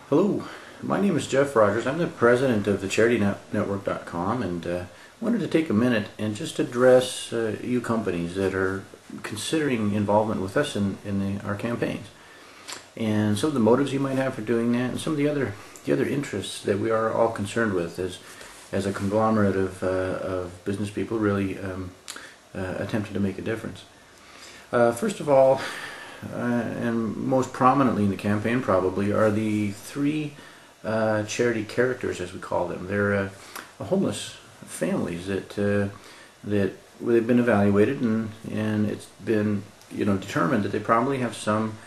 Hello, my name is Jeff Rogers. I'm the president of the CharityNetwork.com, and wanted to take a minute and just address you companies that are considering involvement with us in our campaigns, and some of the motives you might have for doing that, and some of the other interests that we are all concerned with as a conglomerate of business people really attempting to make a difference. First of all, and most prominently in the campaign probably, are the three charity characters, as we call them. They're homeless families that they've been evaluated, and it's been determined that they probably have some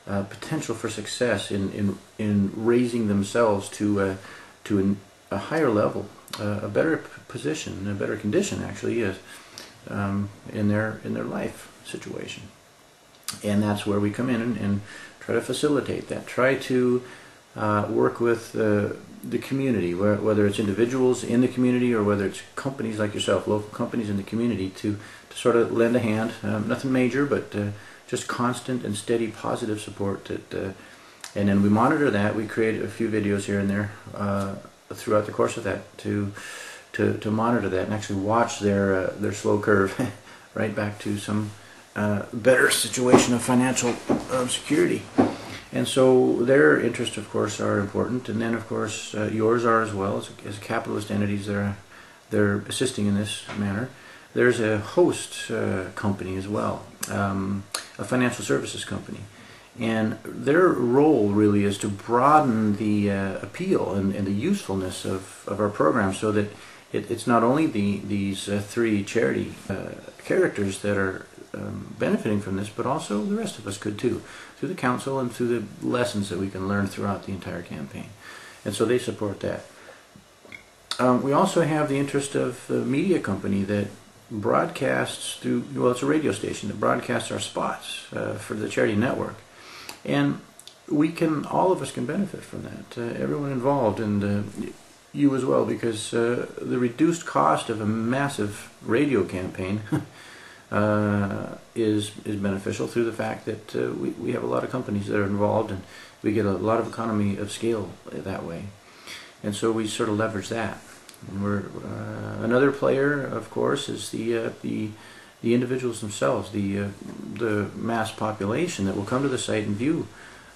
potential for success in raising themselves to a higher level, a better position, a better condition actually is in their life situation. And that's where we come in and try to facilitate that. Try to work with the community, whether it's individuals in the community or whether it's companies like yourself, local companies in the community, to sort of lend a hand. Nothing major, but just constant and steady positive support. And then we monitor that. We create a few videos here and there throughout the course of that to monitor that and actually watch their slow curve right back to some better situation of financial security. And so their interests, of course, are important, and then of course yours are as well. As capitalist entities, they're assisting in this manner. There's a host company as well, a financial services company, and their role really is to broaden the appeal and the usefulness of our program, so that it's not only these three charity characters that are benefiting from this, but also the rest of us could too, through the council and through the lessons that we can learn throughout the entire campaign. And so they support that. We also have the interest of the media company that broadcasts through, well, it's a radio station that broadcasts our spots for the charity network. And all of us can benefit from that, everyone involved, and you as well, because the reduced cost of a massive radio campaign is beneficial through the fact that we have a lot of companies that are involved, and we get a lot of economy of scale that way. And so we sort of leverage that. And we're another player, of course, is the individuals themselves, the mass population that will come to the site and view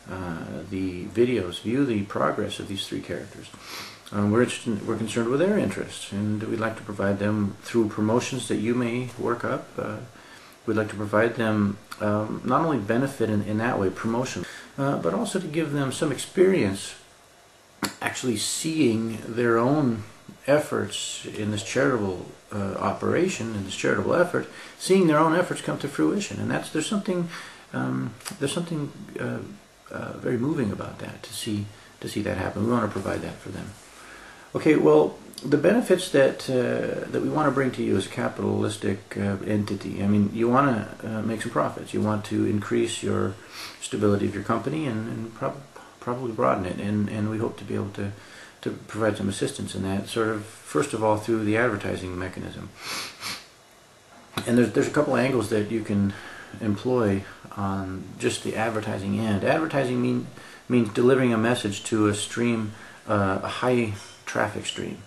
the videos, view the progress of these three characters. We're concerned with their interests, and we'd like to provide them through promotions that you may work up. We'd like to provide them not only benefit in that way, promotion, but also to give them some experience actually seeing their own efforts in this charitable operation, in this charitable effort, seeing their own efforts come to fruition. And there's something very moving about that, to see that happen. We want to provide that for them. Okay, well, the benefits that we want to bring to you as a capitalistic entity, I mean, you want to make some profits. You want to increase your stability of your company and probably broaden it. And we hope to be able to provide some assistance in that, sort of, first of all, through the advertising mechanism. And there's a couple angles that you can employ on just the advertising end. Advertising means delivering a message to a stream, a high traffic stream,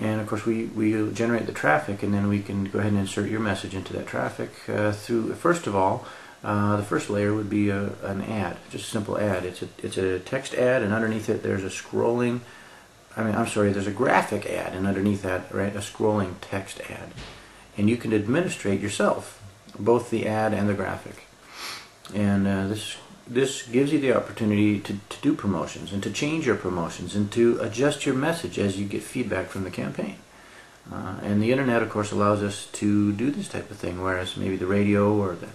and of course we generate the traffic, and then we can go ahead and insert your message into that traffic through, first of all, the first layer would be an ad, just a simple ad. It's a text ad, and underneath it there's there's a graphic ad, and underneath that, right, a scrolling text ad, and you can administrate yourself both the ad and the graphic. And this gives you the opportunity to do promotions and to change your promotions and to adjust your message as you get feedback from the campaign. And the internet, of course, allows us to do this type of thing, whereas maybe the radio or the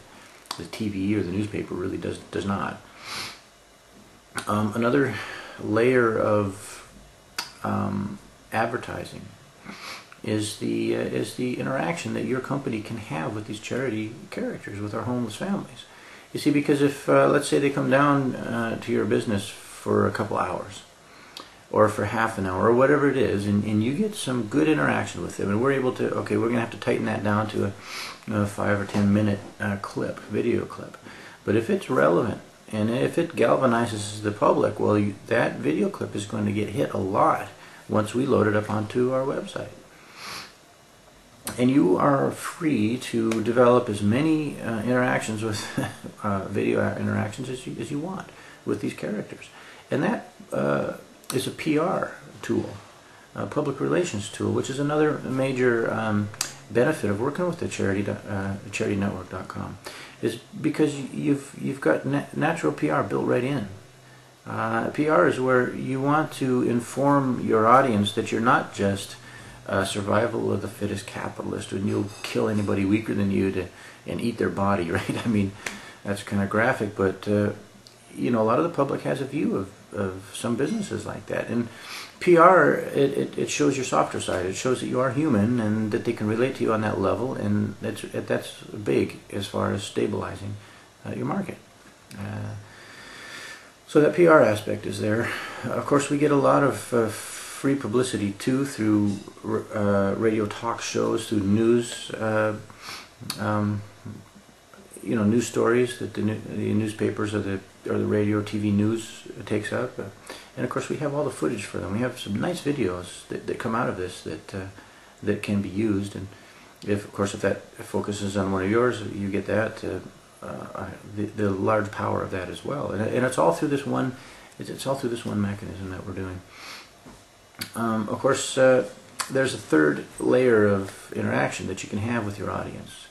TV or the newspaper really does not. Another layer of advertising is the interaction that your company can have with these charity characters, with our homeless families. You see, because if, let's say they come down to your business for a couple hours, or for half an hour, or whatever it is, and you get some good interaction with them, and we're able to, okay, we're going to have to tighten that down to a 5 or 10 minute video clip. But if it's relevant And if it galvanizes the public, well, that video clip is going to get hit a lot once we load it up onto our website. And you are free to develop as many interactions with video interactions as you want with these characters. And that is a PR tool, a public relations tool, which is another major benefit of working with the CharityNetwork.com, is because you've got natural PR built right in. PR is where you want to inform your audience that you're not just survival of the fittest capitalist and you'll kill anybody weaker than you and eat their body, right? I mean, that's kind of graphic, but you know, a lot of the public has a view of some businesses like that. And PR, it shows your softer side. It shows that you are human and that they can relate to you on that level, and that's big as far as stabilizing your market. So that PR aspect is there. Of course, we get a lot of free publicity too through radio talk shows, through news, you know, news stories that the newspapers or the radio, TV news takes up, and of course we have all the footage for them. We have some nice videos that come out of this that can be used, and of course if that focuses on one of yours, you get that the large power of that as well, and it's all through this one. It's all through this one mechanism that we're doing. Of course, there's a third layer of interaction that you can have with your audience.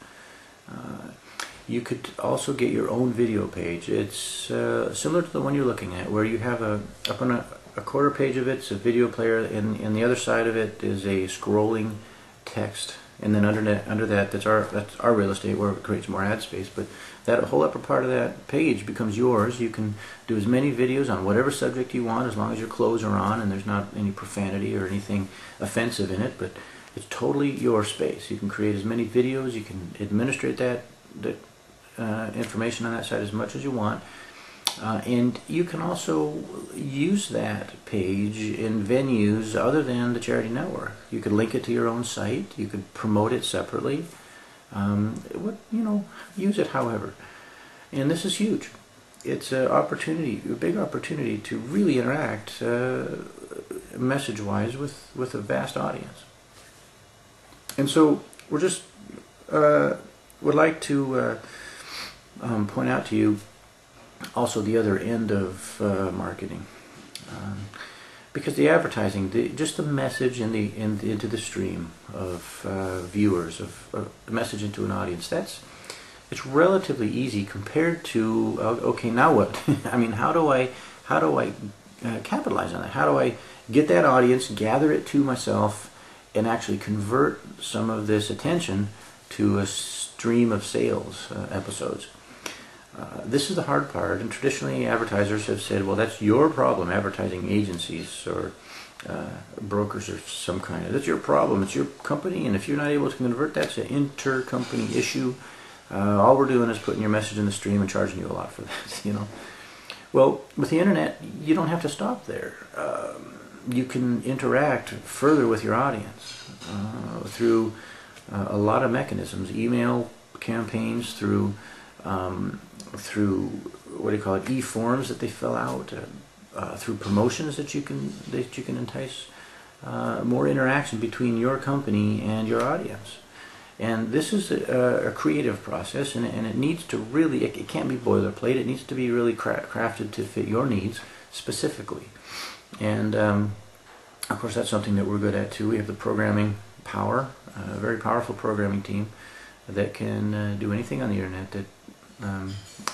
You could also get your own video page. It's similar to the one you're looking at, where you have up on a quarter page of it's a video player, and the other side of it is a scrolling text. And then under that, that's our real estate, where it creates more ad space. But that whole upper part of that page becomes yours. You can do as many videos on whatever subject you want, as long as your clothes are on and there's not any profanity or anything offensive in it. But it's totally your space. You can create as many videos. You can administrate that information on that side as much as you want. And you can also use that page in venues other than the Charity Network. You could link it to your own site. You could promote it separately. Use it however. And this is huge. It's an opportunity, a big opportunity to really interact message-wise with a vast audience. And so we're just would like to point out to you also the other end of marketing, because the advertising, just the message into the stream of viewers, of the message into an audience, it's relatively easy compared to okay, now what? I mean, how do I capitalize on that? How do I get that audience, gather it to myself, and actually convert some of this attention to a stream of sales episodes? This is the hard part, and traditionally advertisers have said, well, that's your problem, advertising agencies or brokers of some kind. That's your problem, it's your company, and if you're not able to convert, that's an inter-company issue. All we're doing is putting your message in the stream and charging you a lot for that, you know. Well, with the internet, you don't have to stop there. You can interact further with your audience through a lot of mechanisms, email campaigns, through what do you call it, e-forms that they fill out, through promotions that you can entice more interaction between your company and your audience. And this is a creative process, and it needs to really, it can't be boilerplate. It needs to be really crafted to fit your needs specifically. And of course, that's something that we're good at too. We have the programming power, a very powerful programming team that can do anything on the internet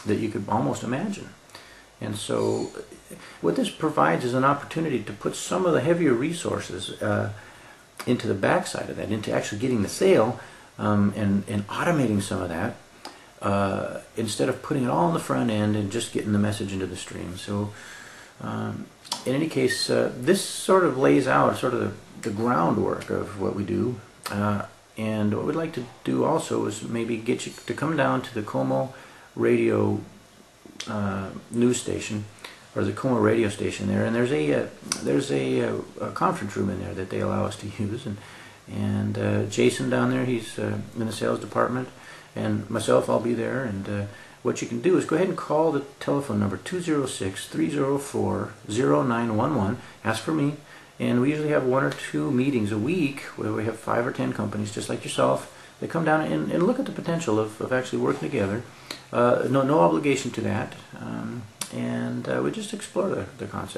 that you could almost imagine. And so what this provides is an opportunity to put some of the heavier resources into the backside of that, into actually getting the sale, and automating some of that, instead of putting it all on the front end and just getting the message into the stream. So in any case, this sort of lays out sort of the groundwork of what we do. And what we'd like to do also is maybe get you to come down to the Como radio news station, or the Como radio station there, and there's a conference room in there that they allow us to use, and Jason down there, he's in the sales department, and myself, I'll be there, and what you can do is go ahead and call the telephone number 206-304-0911. Ask for me, and we usually have 1 or 2 meetings a week where we have 5 or 10 companies just like yourself that come down and look at the potential of actually working together. No obligation to that, and we just explore the concept.